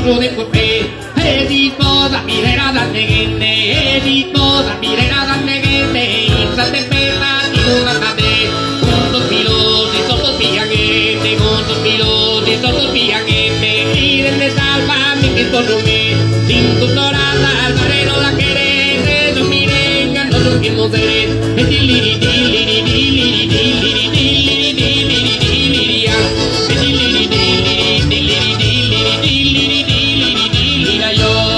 giù di cuffè e di sposa mirerà da negende e di sposa mirerà da negende in sante bella di una state con sospirosi sotto spiagente con sospirosi sotto spiagente chi rende salva mi che sposo me sin tuttorata al barrero la querere non mi vengan no lo que mosere e dilli dilli dilli dilli dilli dilli dilli dilli e dilli dilli dilli dilli dilli io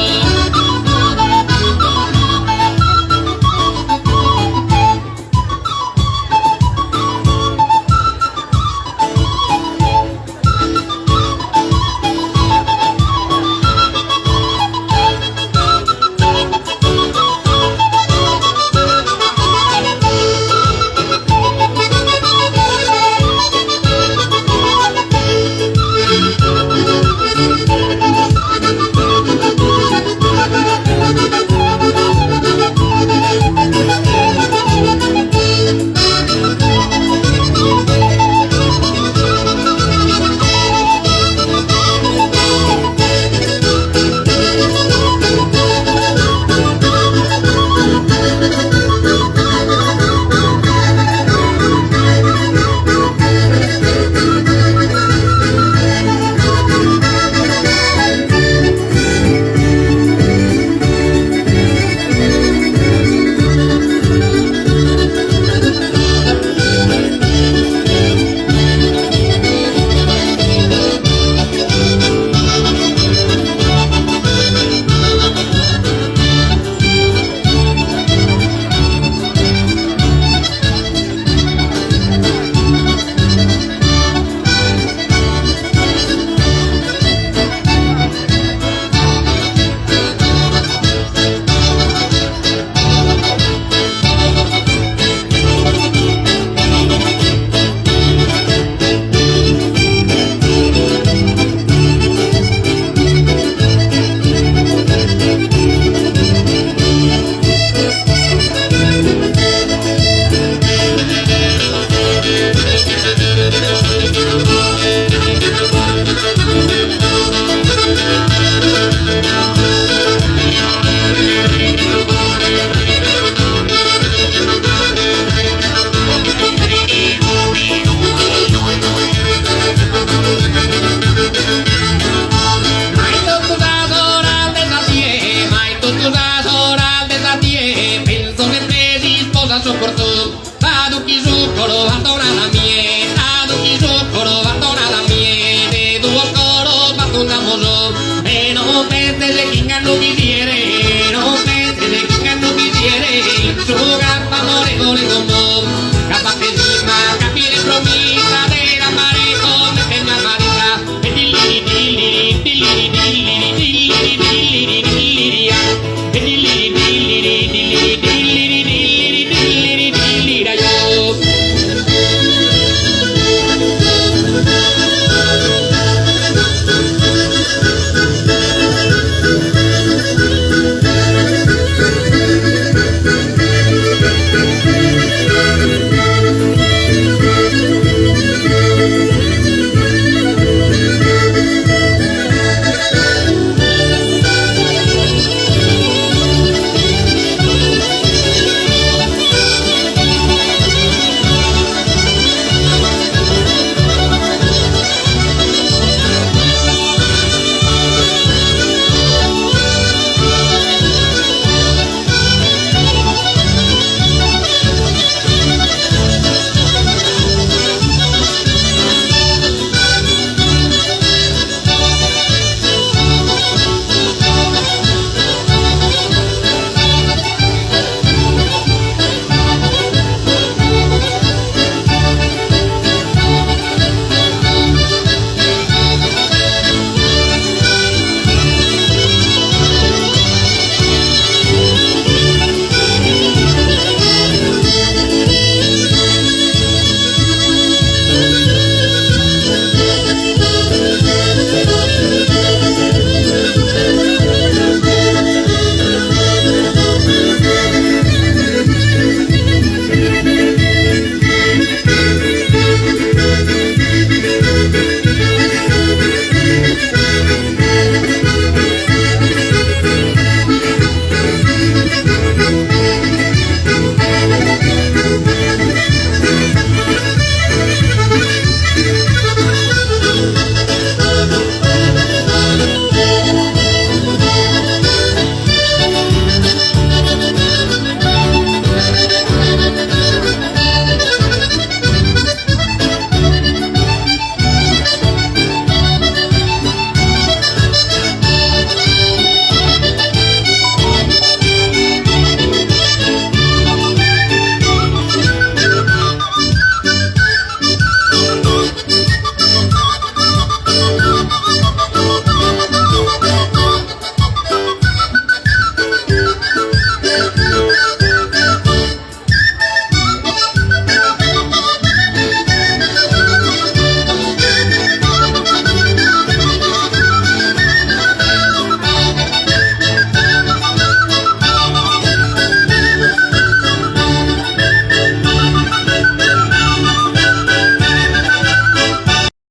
sopporto vado chi soccolo addonata mie vado chi soccolo addonata mie de due coro batto un damoso e non perde se chi hanno chi dire